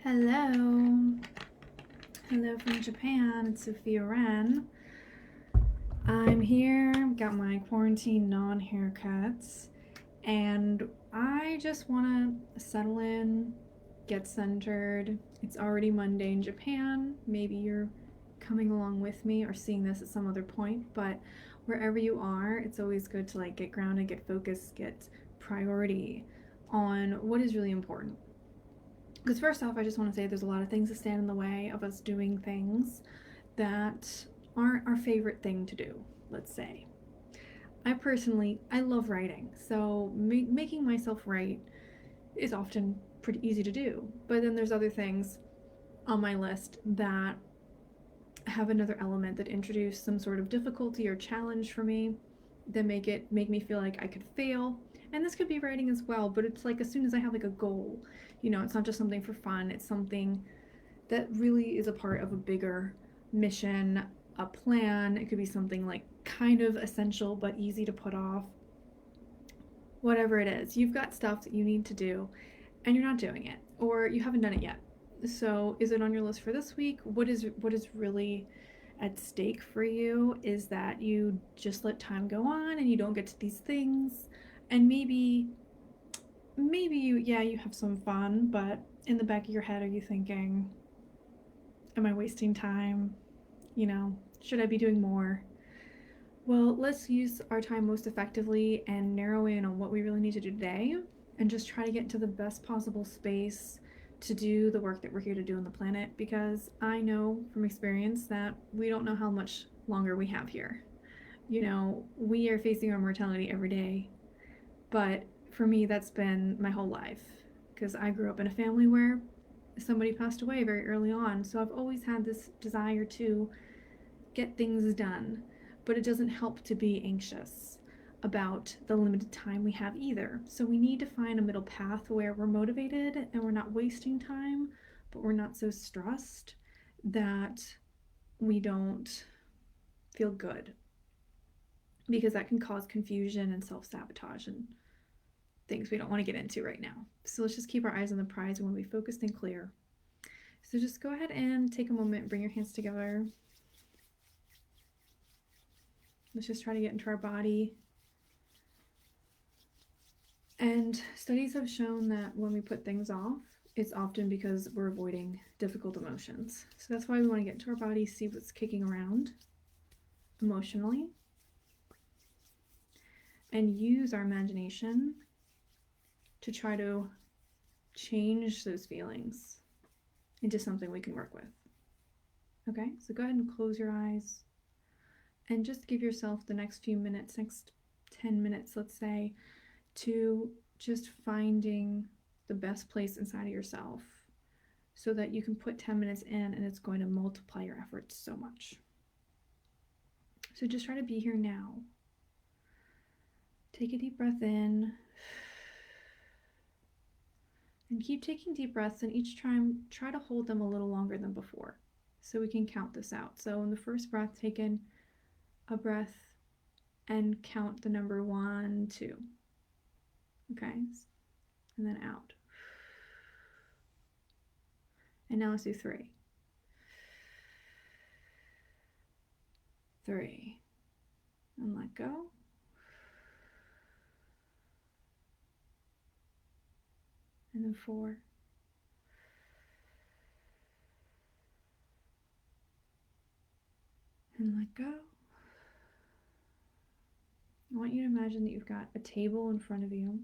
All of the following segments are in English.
Hello. Hello from Japan. It's Sophia Wren. I'm here, got my quarantine non haircuts, and I just want to settle in, get centered. It's already Monday in Japan. Maybe you're coming along with me or seeing this at some other point, but wherever you are, it's always good to get grounded, get focused, get priority on what is really important. Because first off, I just want to say there's a lot of things that stand in the way of us doing things that aren't our favorite thing to do, let's say. I love writing, so making myself write is often pretty easy to do. But then there's other things on my list that have another element that introduce some sort of difficulty or challenge for me that make me feel like I could fail. And this could be writing as well, but it's like as soon as I have a goal, it's not just something for fun, it's something that really is a part of a bigger mission, a plan. It could be something kind of essential but easy to put off. Whatever it is, you've got stuff that you need to do and you're not doing it, or you haven't done it yet. So, is it on your list for this week? What is really at stake for you is that you just let time go on and you don't get to these things, and maybe you have some fun, but in the back of your head are you thinking, am I wasting time? Should I be doing more? Well, let's use our time most effectively and narrow in on what we really need to do today and just try to get into the best possible space to do the work that we're here to do on the planet, because I know from experience that we don't know how much longer we have here. We are facing our mortality every day, but for me, that's been my whole life because I grew up in a family where somebody passed away very early on. So I've always had this desire to get things done, but it doesn't help to be anxious about the limited time we have either. So we need to find a middle path where we're motivated and we're not wasting time, but we're not so stressed that we don't feel good, because that can cause confusion and self sabotage and things we don't want to get into right now. So let's just keep our eyes on the prize and when we focused and clear. So just go ahead and take a moment and bring your hands together. Let's just try to get into our body. And studies have shown that when we put things off, it's often because we're avoiding difficult emotions. So that's why we want to get into our body, see what's kicking around emotionally, and use our imagination to try to change those feelings into something we can work with. Okay, so go ahead and close your eyes and just give yourself the next few minutes, next 10 minutes, let's say, to just finding the best place inside of yourself so that you can put 10 minutes in and it's going to multiply your efforts so much. So just try to be here now. Take a deep breath in and keep taking deep breaths, and each time try to hold them a little longer than before so we can count this out. So in the first breath, take in a breath and count the number 1, 2. Okay, and then out. And now let's do 3. 3. And let go. And then 4. And let go. I want you to imagine that you've got a table in front of you,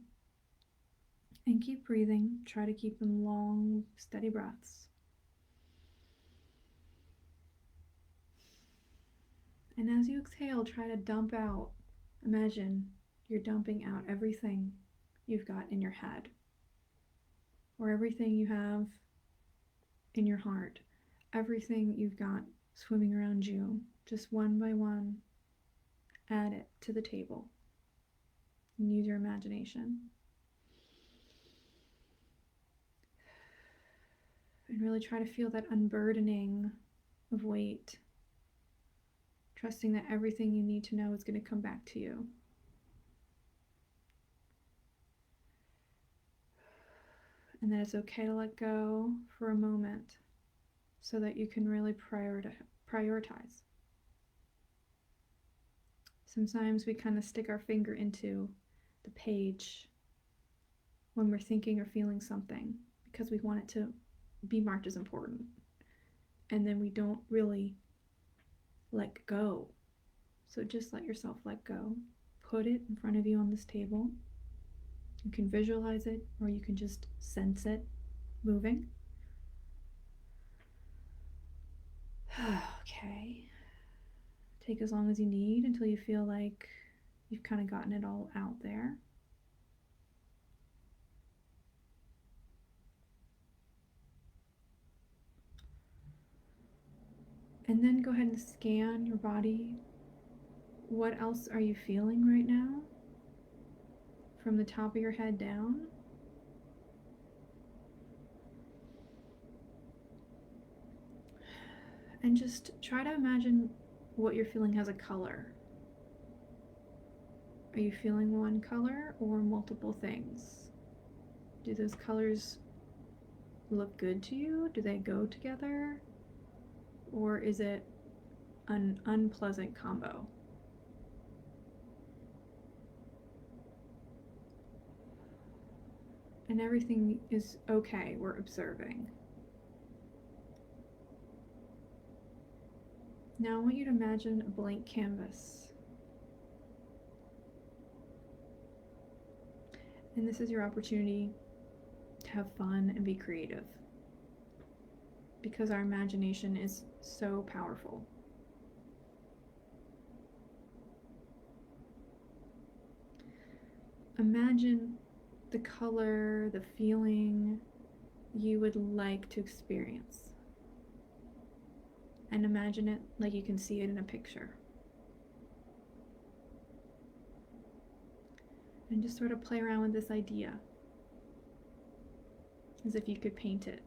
and keep breathing. Try to keep them long, steady breaths. And as you exhale, try to dump out. Imagine you're dumping out everything you've got in your head, or everything you have in your heart, everything you've got swimming around you. Just one by one, add it to the table and use your imagination. And really try to feel that unburdening of weight, trusting that everything you need to know is going to come back to you. and that it's okay to let go for a moment so that you can really prioritize. Sometimes we kind of stick our finger into the page when we're thinking or feeling something because we want it to be marked as important. And then we don't really let go. So just let yourself let go. Put it in front of you on this table. You can visualize it, or you can just sense it moving. Okay. Take as long as you need until you feel like you've kind of gotten it all out there. And then go ahead and scan your body. What else are you feeling right now? From the top of your head down. And just try to imagine what you're feeling has a color. Are you feeling one color or multiple things? Do those colors look good to you? Do they go together? Or is it an unpleasant combo? And everything is okay, we're observing. Now I want you to imagine a blank canvas. And this is your opportunity to have fun and be creative, because our imagination is so powerful. Imagine the color, the feeling you would like to experience. And imagine it like you can see it in a picture. And just sort of play around with this idea as if you could paint it.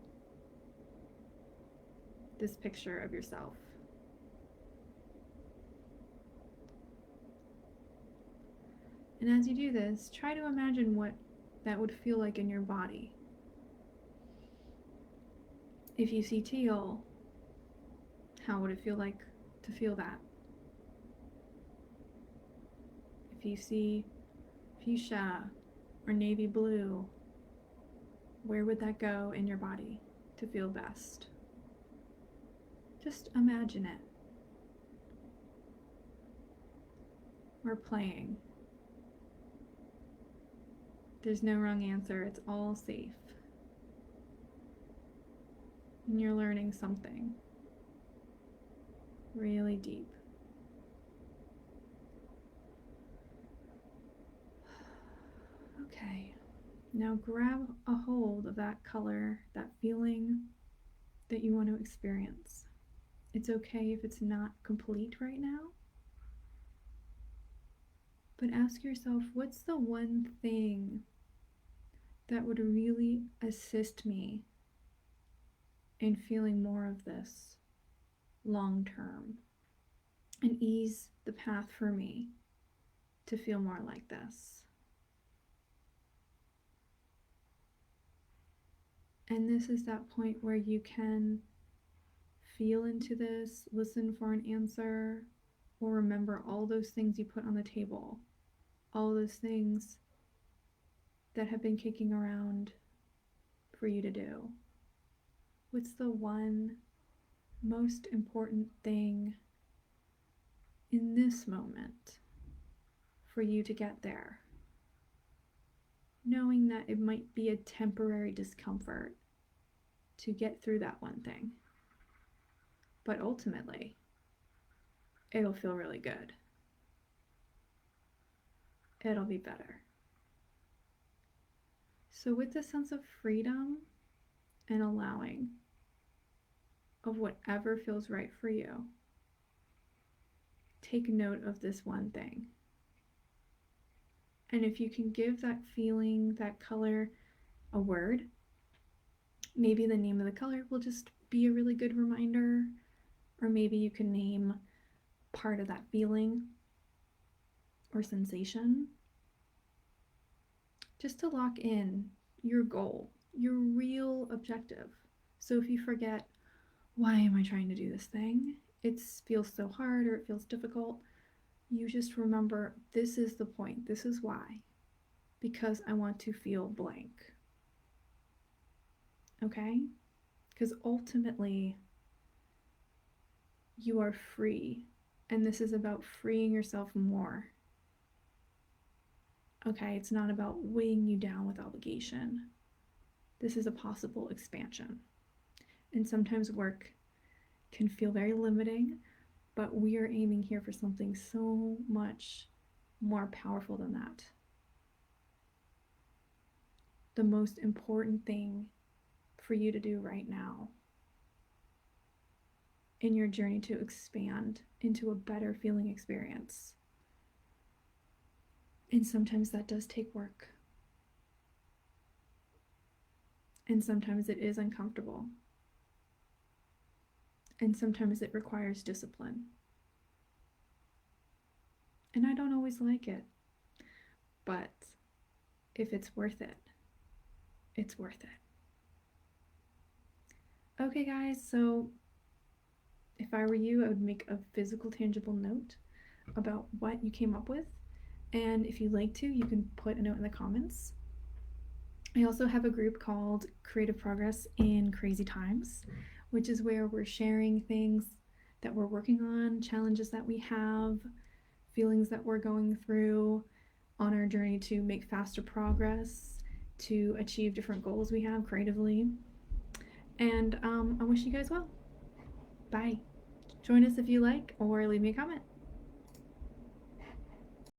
This picture of yourself. And as you do this, try to imagine what that would feel like in your body. If you see teal, how would it feel like to feel that? If you see fuchsia or navy blue, where would that go in your body to feel best? Just imagine it. We're playing. There's no wrong answer, it's all safe. And you're learning something really deep. Okay, now grab a hold of that color, that feeling that you want to experience. It's okay if it's not complete right now, but ask yourself, what's the one thing that would really assist me in feeling more of this long term and ease the path for me to feel more like this? And this is that point where you can feel into this, listen for an answer, or remember all those things you put on the table, all those things that have been kicking around for you to do. What's the one most important thing in this moment for you to get there? Knowing that it might be a temporary discomfort to get through that one thing, but ultimately, it'll feel really good. It'll be better. So with this sense of freedom and allowing of whatever feels right for you, take note of this one thing. And if you can give that feeling, that color, a word, maybe the name of the color will just be a really good reminder, or maybe you can name part of that feeling or sensation, just to lock in your goal your real objective. So if you forget, why am I trying to do this thing? It feels so hard or it feels difficult. You just remember, this is the point. This is why. Because I want to feel blank. Okay? Because ultimately, you are free. And this is about freeing yourself more. Okay? It's not about weighing you down with obligation. This is a possible expansion. And sometimes work can feel very limiting, but we are aiming here for something so much more powerful than that. The most important thing for you to do right now in your journey to expand into a better feeling experience. And sometimes that does take work. And sometimes it is uncomfortable. And sometimes it requires discipline. And I don't always like it. But if it's worth it, it's worth it. Okay, guys, so if I were you, I would make a physical, tangible note about what you came up with. And if you'd like to, you can put a note in the comments. I also have a group called Creative Progress in Crazy Times, which is where we're sharing things that we're working on, challenges that we have, feelings that we're going through on our journey to make faster progress, to achieve different goals we have creatively. And I wish you guys well. Bye. Join us if you like, or leave me a comment.